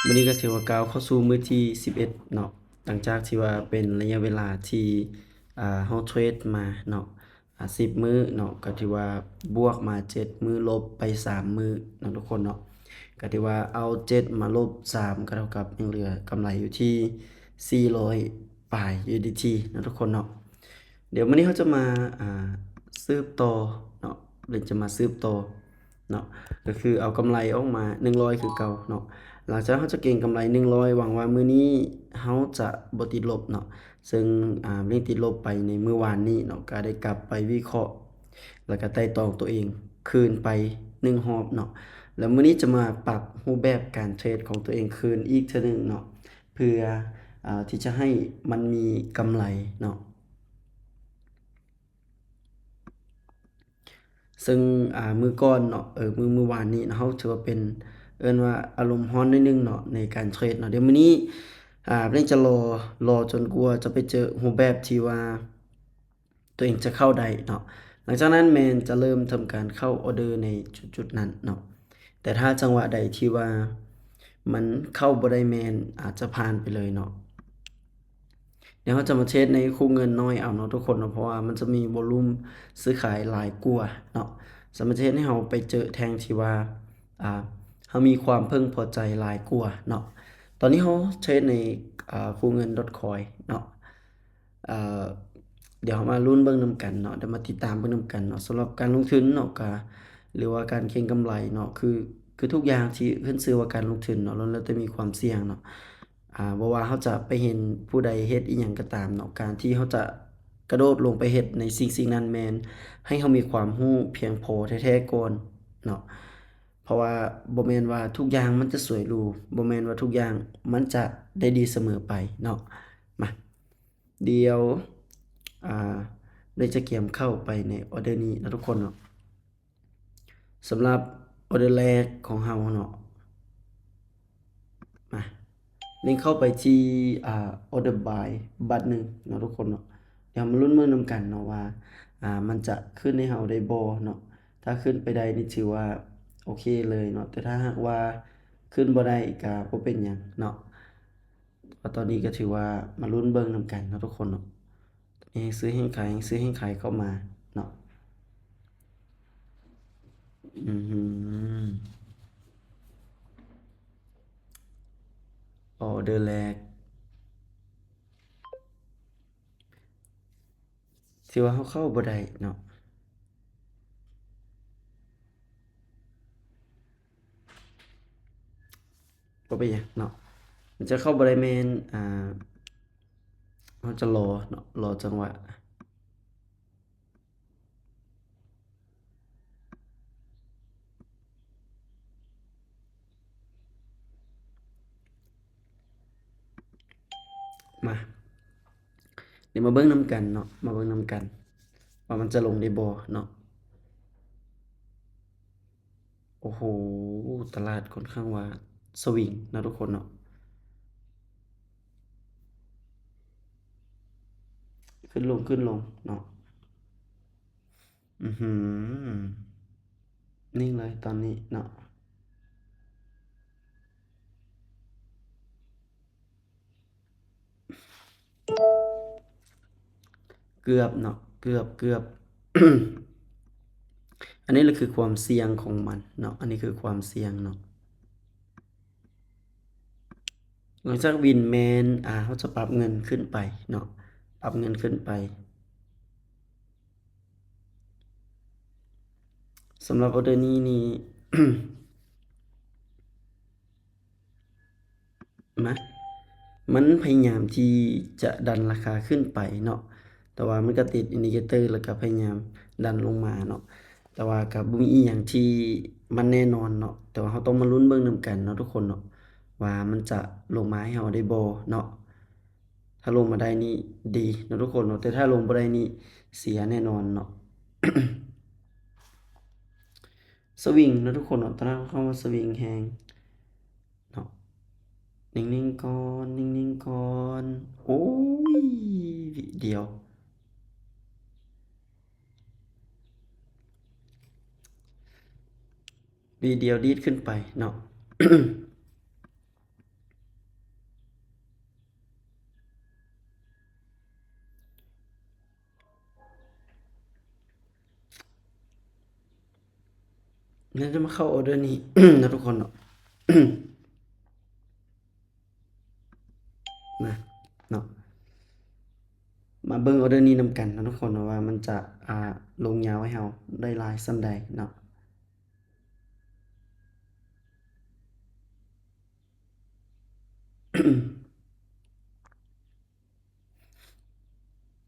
มื้อนี้ก็ถือว่าก้าวเข้าสู่มื้อที่11เนาะหลังจากที่ว่าเป็นระยะเวลาที่เราเทรดมาเนาะ10มื้อเนาะก็ถือว่าบวกมา7มื้อลบไป3มื้อเนาะทุกคนเนาะก็ถือว่าเอา7มาลบ3ก็เท่ากับยังเหลือกำไรอยู่ที่400ปลาย USDT เนาะทุกคนเนาะเดี๋ยวมื้อนี้เราจะมาสืบต่อเนาะหรือจะมาสืบต่อเนาะก็คือเอากำไรออกมา100คือเก่าเนาะ หลังจากเราจะเก็งกำไร100หวังว่ามื้อนี้เราจะบ่ติดลบเนาะซึ่งเรื่องติดลบไปในมื้อวานนี้เนาะก็ได้กลับไปวิเคราะห์แล้วก็ไตร่ตรองตัวเองคืนไป1รอบเนาะแล้วมื้อนี้จะมาปรับรูปแบบการเทรดของตัวเองคืนอีกเทื่อหนึ่งเนาะเพื่อที่จะให้มันมีกำไรเนาะซึ่งมื้อก่อนเนาะมื้อวานนี้เราถือว่าเป็นเอิ้นว่าอารมณ์ร้อนนิดหนึ่งเนาะในการเทรดเนาะเดี๋ยวมื้อนี้เร่งจะรอจนกว่าจะไปเจอรูปแบบที่ว่าตัวเองจะเข้าได้เนาะหลังจากนั้นแมนจะเริ่มทำการเข้าออร์เดอร์ในจุดๆนั้นเนาะแต่ถ้าจังหวะใดที่ว่ามันเข้าบ่ได้แมนอาจจะผ่านไปเลยเนาะ เดี๋ยวเราจะมาเทรดในคู่เงินน้อยเอาเนาะทุกคนเนาะเพราะว่ามันจะมีวอลลุ่มซื้อขายหลายกว่าเนาะสำหรับเทรดให้เราไปเจอแทงที่ว่าอ่าเรามีความพึงพอใจหลายกว่าเนาะตอนนี้เราเทรดในคู่เงิน .coin เนาะอ่าเดี๋ยวเรามาลุ้นเบิ่งนำกันเนาะเดี๋ยวมาติดตามเบิ่งนำกันเนาะสำหรับการลงทุนเนาะก็หรือว่าการเก็งกำไรเนาะคือทุกอย่างที่ขึ้นชื่อว่าการลงทุนเนาะล้วนแล้วแต่มีความเสี่ยงเนาะ บ่ว่าเราจะไปเห็นผู้ใดเฮ็ดอิหยังก็ตามเนาะการที่เราจะกระโดดลงไปเฮ็ดในสิ่งๆนั้นแม่นให้เรามีความรู้เพียงพอแท้ๆก่อนเนาะเพราะว่าบ่แม่นว่าทุกอย่างมันจะสวยหรูบ่แม่นว่าทุกอย่างมันจะได้ดีเสมอไปเนาะมาเดี๋ยวอ่าได้จะเกียมเข้าไปในออร์เดอร์นี้นะทุกคนเนาะสำหรับออร์เดอร์แรกของเราเนาะมา ลิงก์เข้าไปที่order by บัตรหนึ่งเนาะทุกคนเนาะเดี๋ยวมาลุ้นมือนำกันเนาะว่ามันจะขึ้นให้เราได้บ่เนาะถ้าขึ้นไปได้นี่ถือว่าโอเคเลยเนาะแต่ถ้าหากว่าขึ้นบ่ได้ก็บ่เป็นหยังเนาะก็ตอนนี้ก็ถือว่ามาลุ้นเบิ่งนำกันเนาะทุกคนเนาะแฮงซื้อแฮงขายแฮงซื้อแฮงขายเข้ามาเนาะอื้อฮือออเดอร์แรกถือว่าเราเข้าบ่ได้เนาะบ่เป็นหยังเนาะมันจะเข้าบ่ได้แม่นเราจะรอเนาะรอจังหวะมาเดี๋ยวมาเบิ่งนำกันเนาะมาเบิ่งนำกันว่ามันจะลงได้บ่เนาะโอ้โฮตลาดค่อนข้างว่าสวิงนะทุกคนเนาะขึ้นลงเนาะอื้อฮือนิ่งเลยตอนนี้เนาะเกือบเนาะเกือบอันนี้แหละคือความเสี่ยงของมันเนาะอันนี้คือความเสี่ยงเนาะหลังจากวินแมนเขาจะปรับเงินขึ้นไปเนาะปรับเงินขึ้นไปสำหรับออร์เดอร์นี้นี่ นะมันพยายามที่จะดันราคาขึ้นไปเนาะแต่ว่ามันก็ติดอินดิเคเตอร์แล้วก็พยายามดันลงมาเนาะแต่ว่าก็บ่มีอิหยังที่มันแน่นอนเนาะแต่ว่าเราต้องมาลุ้นเบิ่งนำกันเนาะทุกคนเนาะว่ามันจะลงมาให้เราได้บ่เนาะถ้าลงมาได้นี่ดีเนาะทุกคนเนาะแต่ถ้าลงบ่ได้นี่เสียแน่นอนเนาะสวิงเนาะทุกคนเนาะตอนนั้นเข้ามาสวิงแฮงเนาะ นิ่งๆก่อนนิ่งๆก่อนโอ้ยวิเดียววิเดียวดีดขึ้นไปเนาะ แล้วจะมาเข้าออเดอร์นี้ นะทุกคนเนาะ นะเนาะมาเบิ่งออเดอร์นี้นำกันนะทุกคนเนาะว่ามันจะอ่าลงยาวให้เราได้หลายส่ำใดเนาะ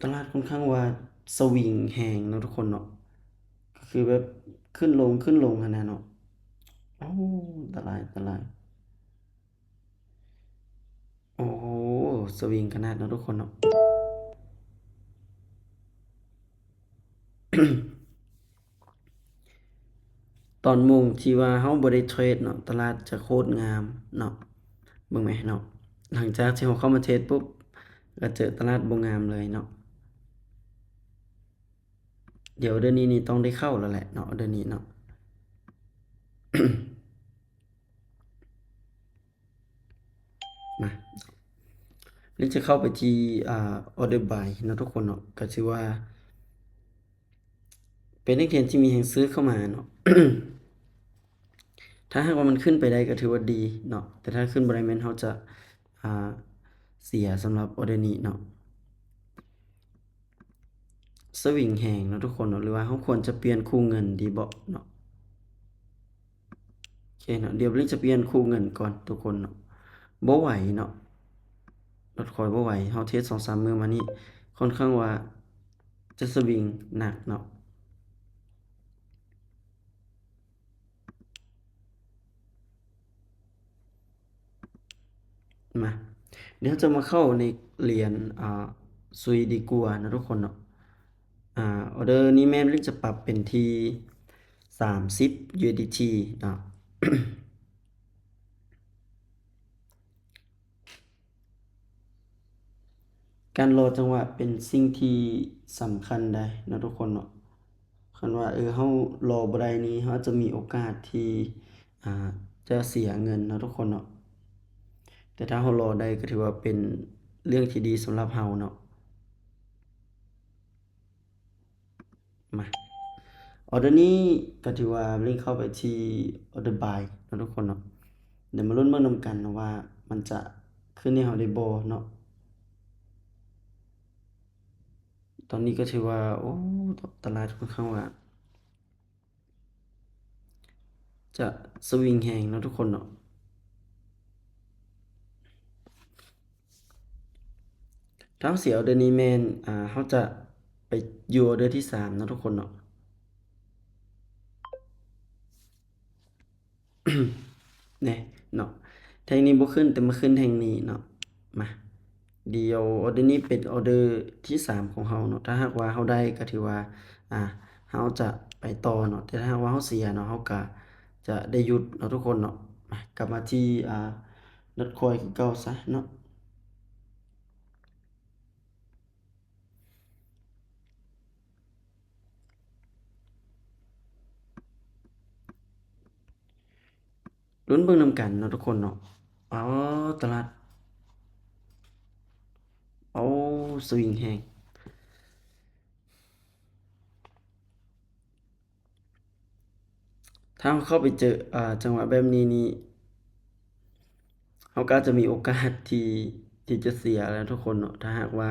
ตลาดค่อนข้างว่าสวิงแฮงเนาะทุกคนเนาะก็คือแบบขึ้นลงขึ้นลงหั้นน่ะเนาะโอ้ตลาดโอ้โฮสวิงขนาดเนาะทุกคนเนาะ ตอนโมงที่ว่าเราบ่ได้เทรดเนาะตลาดจะโคตรงามเนาะเบิ่งไหมเนาะหลังจากที่เราเข้ามาเทรดปุ๊บก็เจอตลาดบ่งามเลยเนาะเดี๋ยวเดือนนี้นี่ต้องได้เข้าแล้วแหละเนาะเดือนนี้เนาะ มาเรื่องจะเข้าไปที่order buy เนาะทุกคนเนาะก็ถือว่าเป็นนักเรียนที่มีแรงซื้อเข้ามาเนาะ ถ้าหากว่ามันขึ้นไปได้ก็ถือว่าดีเนาะแต่ถ้าขึ้นบ่ได้แม่นเราจะอ่าเสียสำหรับออร์เดอร์นี้เนาะสวิงแฮงเนาะทุกคนเนาะหรือว่าเราควรจะเปลี่ยนคู่เงินดีบ่เนาะโอเคเนาะเดี๋ยวลิจะเปลี่ยนคู่เงินก่อนทุกคนเนาะบ่ไหวเนาะรถข้อยบ่ไหวเราเทส2-3มื้อมานี้ค่อนข้างว่าจะสวิงหนักเนาะมาเดี๋ยวจะมาเข้าในเหรียญซุยดีกัวนะทุกคนเนาะออร์เดอร์นี้แม่นลิจะปรับเป็นที่30 USDT เนาะ การรอจังหวะเป็นสิ่งที่สำคัญได้เนาะทุกคนเนาะคันว่าเรารอบ่ได้นี่เราจะมีโอกาสที่อ่าจะเสียเงินเนาะทุกคนเนาะแต่ถ้าเรารอได้ก็ถือว่าเป็นเรื่องที่ดีสำหรับเราเนาะมาออร์เดอร์นี้ก็ถือว่าลิงก์เข้าไปที่ Order By เนาะทุกคนเนาะเดี๋ยวมาลุ้นเบิ่งนำกันเนาะว่ามันจะขึ้นให้เราได้บ่เนาะตอนนี้ก็ถือว่าโอ้ตลาดค่อนข้างว่าจะสวิงแฮงเนาะทุกคนเนาะ ถ้าเราสิเอาเดือนนี้แม่นเราจะไปอยู่ออเดอร์ที่3เนาะทุกคนเนาะแหน่เนาะแท่งนี้บ่ขึ้นแต่มาขึ้นแท่งนี้เนาะมาเดี๋ยวออเดอร์นี้เป็นออเดอร์ที่3ของเราเนาะถ้าหากว่าเราได้ก็ถือว่าอ่าเราจะไปต่อเนาะแต่ถ้าหากว่าเราเสียเนาะเราก็จะได้หยุดเนาะทุกคนเนาะมากลับมาที่Dotcoin คือเก่าซะเนาะลุ้นเบิ่งนำกันเนาะทุกคนเนาะอ๋อตลาดโอ้สวิงแฮง ถ้าเราเข้าไปเจอจังหวะแบบนี้นี่เราก็อาจจะมีโอกาสที่จะเสียแล้วทุกคนเนาะถ้าหากว่า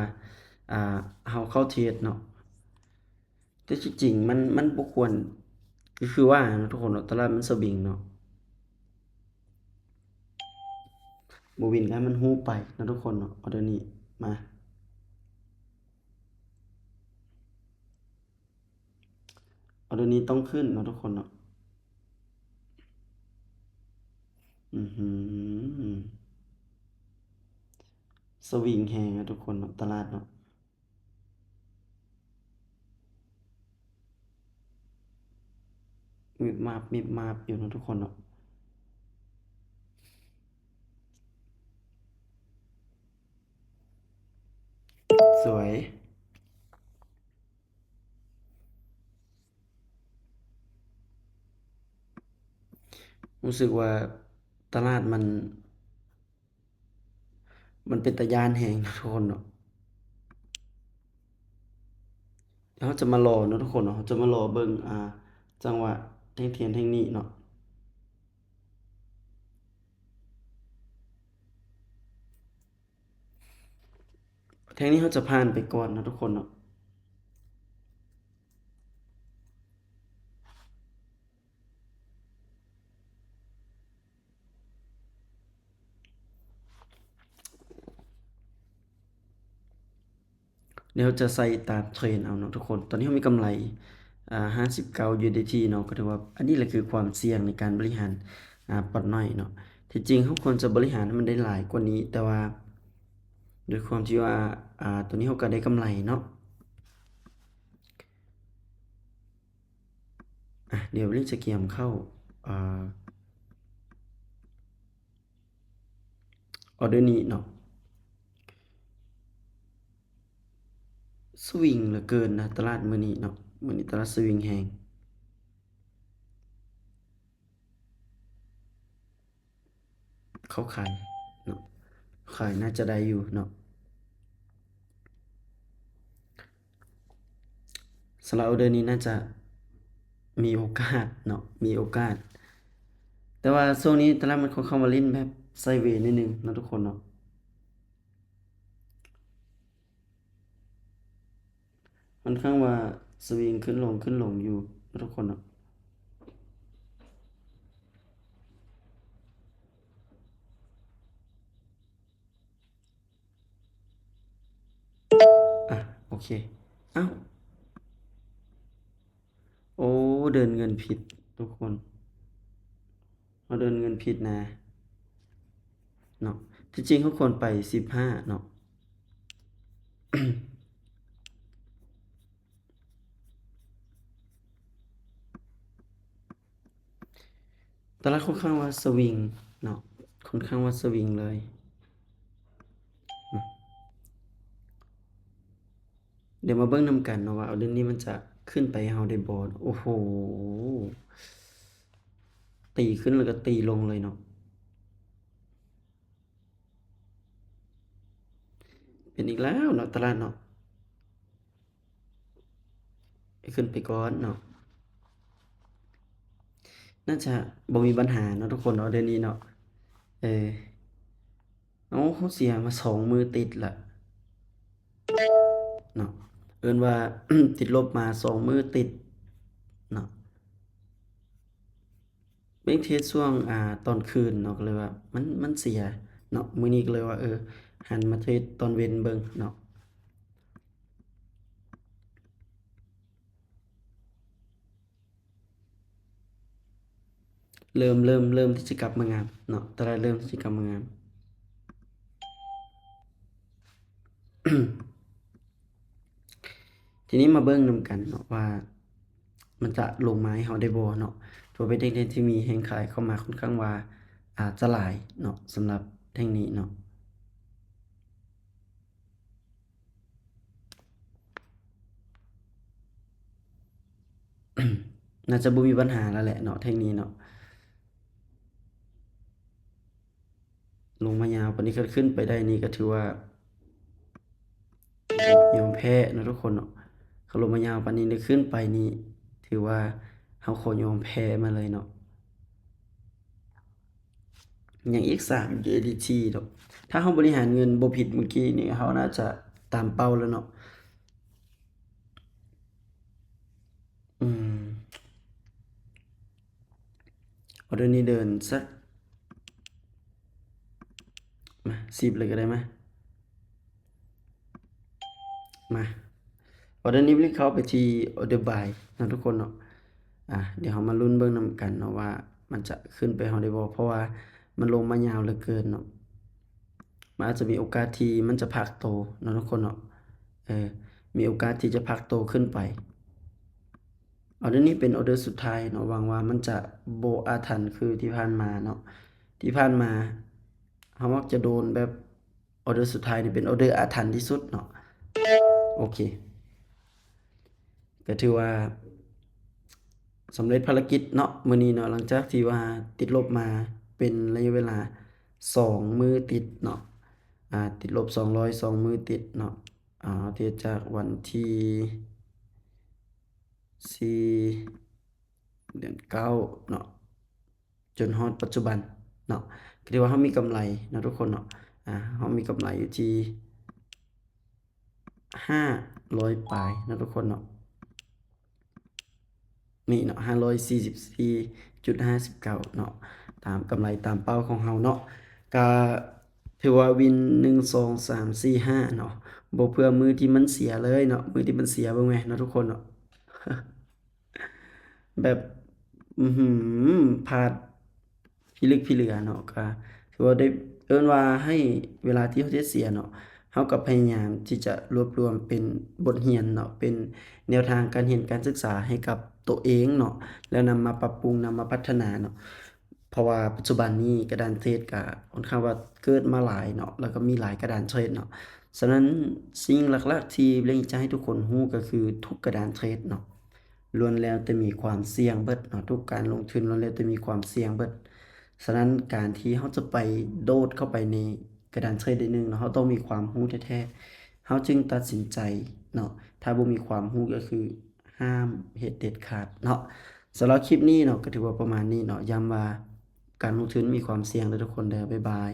อ่าเราเข้าเทรดเนาะแต่ที่จริงมันบ่ควรก็คือว่าเนาะทุกคนเนาะตลาดมันสวิงเนาะบ่วินก็ให้มันฮู้ไปเนาะทุกคนเนาะเอาเดี๋ยวนี้มาเอาเดี๋ยวนี้ต้องขึ้นเนาะทุกคนเนาะอื้อฮือสวิงแฮงอะทุกคนเนาะตลาดเนาะมิบมาบอยู่เนาะทุกคนเนาะสวยรู้สึกว่าตลาดมันเป็นตาย้านแฮงเนาะทุกคนเนาะ แล้วเราจะมารอเนาะทุกคนเนาะเราจะมารอเบิ่งจังหวะแ แท่งเทียนแท่งนี้เนาะแท่งนี้เขาจะผ่านไปก่อนนะทุกคนเนาะเดี๋ยวจะใส่ตามเทรนเอาเนาะทุกคนตอนนี้เขามีกำไร59 USDT เนาะก็ถือว่าอันนี้แหละคือความเสี่ยงในการบริหารพอร์ตน้อยเนาะที่จริงเขาควรจะบริหารให้มันได้หลายกว่านี้แต่ว่าด้วยความที่ว่าตัวนี้เขาก็ได้กำไรเนาะเดี๋ยวลิงจะเกียมเข้าอ่าออเดอร์นี้เนาะสวิงเหลือเกินนะตลาดมื้อนี้เนาะมื้อนี้ตลาดสวิงแฮงเขาขายเนาะขายน่าจะได้อยู่เนาะสำหรับออเดอร์นี้น่าจะมีโอกาสเนาะมีโอกาสแต่ว่าช่วงนี้ตลาดมันค่อนข้างมาเล่นแบบไซด์เวย์นิดนึงนะทุกคนเนาะค่อนข้างว่าสวิงขึ้นลงขึ้นลงอยู่นะทุกคนเนาะอ่ะโอเคอ้าวโอ้เดินเงินผิดทุกคนเราเดินเงินผิดนะเนาะที่จริงเขาควรไป15เนาะตลาดค่อนข้างว่าสวิงเนาะค่อนข้างว่าสวิงเลยเดี๋ยวมาเบิ่งนำกันเนาะว่าเอาเรื่องนี้มันจะขึ้นไปให้เราได้บ่โอ้โหตีขึ้นแล้วก็ตีลงเลยเนาะเป็นอีกแล้วเนาะตลาดเนาะให้ขึ้นไปก่อนเนาะน่าจะบ่มีปัญหาเนาะทุกคนเนาะเดือนนี้เนาะเออเอ้าเขาเสียมา2มือติดละเนาะเอิ้นว่าติดลบมา2มือติดเนาะเบิ่งเทรดช่วงตอนคืนเนาะก็เลยว่ามันเสียเนาะมื้อนี้ก็เลยว่าหันมาเทรดตอนเย็นเบิ่งเนาะ เริ่มที่จะกลับมางามเนาะตลาดเริ่มที่จะกลับมางามทีนี้มาเบิ่งนำกันเนาะว่ามันจะลงมาให้เราได้บ่เนาะถือว่าเป็นแท่งที่มีแรงขายเข้ามาค่อนข้างว่าจะหลายเนาะสำหรับแท่งนี้เนาะน่าจะบ่มีปัญหาแล้วแหละเนาะแท่งนี้เนาะลงมายาวปานนี้ก็ขึ้นไปได้นี่ก็ถือว่ายอมแพ้เนาะทุกคนเนาะเขาลงมายาวปานนี้ได้ขึ้นไปนี่ถือว่าเราขอยอมแพ้มาเลยเนาะ อย่างอีก3 USDT ดอกถ้าเราบริหารเงินบ่ผิดเมื่อกี้นี่เราน่าจะตามเป้าแล้วเนาะอืมออเดอร์นี้เดินสักมา10เลยก็ได้ไหมมาออเดอร์นี้เข้าไปที่ออเดอร์ buy นะทุกคนเนาะเดี๋ยวเรามาลุ้นเบิ่งนำกันเนาะว่ามันจะขึ้นไปเราได้บ่เพราะว่ามันลงมายาวเหลือเกินเนาะมันอาจจะมีโอกาสที่มันจะพักโตเนาะทุกคนเนาะเออมีโอกาสที่จะพักโตขึ้นไป ออเดอร์นี้เป็นออเดอร์สุดท้ายเนาะหวังว่ามันจะบ่อาถรรพ์คือที่ผ่านมาเนาะที่ผ่านมาเรามักจะโดนแบบออเดอร์สุดท้ายนี่เป็นออเดอร์อาถรรพ์ที่สุดเนาะโอเคก็ถือว่าสำเร็จภารกิจเนาะมื้อนี้เนาะหลังจากที่ว่าติดลบมาเป็นระยะเวลา2มื้อติดเนาะติดลบ200 2มื้อติดเนาะเทียบจากวันที่4 เดือนเก้าเนาะจนฮอดปัจจุบันเนาะก็ถือว่าเรามีกำไรเนาะทุกคนเนาะเรามีกำไรอยู่ที่500ปลายเนาะทุกคนเนาะนี่เนาะ544.59เนาะตามกำไรตามเป้าของเราเนาะก็ถือว่าวิน1 2 3 4 5เนาะบ่เผื่อมือที่มันเสียเลยเนาะมือที่มันเสียเบิ่งแหมเนาะทุกคนเนาะ แบบพลาดพิลึกพิเหลือเนาะก็ถือว่าได้เอิ้นว่าให้เวลาที่เราจะเสียเนาะเราก็พยายามที่จะรวบรวมเป็นบทเรียนเนาะเป็นแนวทางการเรียนการศึกษาให้กับตัวเองเนาะแล้วนำมาปรับปรุงนำมาพัฒนาเนาะเพราะว่าปัจจุบันนี้กระดานเทรดก็ค่อนข้างว่าเกิดมาหลายเนาะแล้วก็มีหลายกระดานเทรดเนาะฉะนั้นสิ่งหลักๆที่เร่งจะให้ทุกคนรู้ก็คือทุกกระดานเทรดเนาะ ล้วนแล้วแต่มีความเสี่ยงเบิดเนาะทุกการลงทุนล้วนแล้วแต่มีความเสี่ยงเบิดฉะนั้นการที่เราจะไปโดดเข้าไปในกระดานเทรดได้หนึ่งเนาะเราต้องมีความรู้แท้ๆเราจึงตัดสินใจเนาะถ้าบ่มีความรู้ก็คือห้ามเฮ็ดเด็ดขาดเนาะสำหรับคลิปนี้เนาะก็ถือว่าประมาณนี้เนาะย้ำว่าการลงทุนมีความเสี่ยงเด้อทุกคนเด้อบ๊ายบาย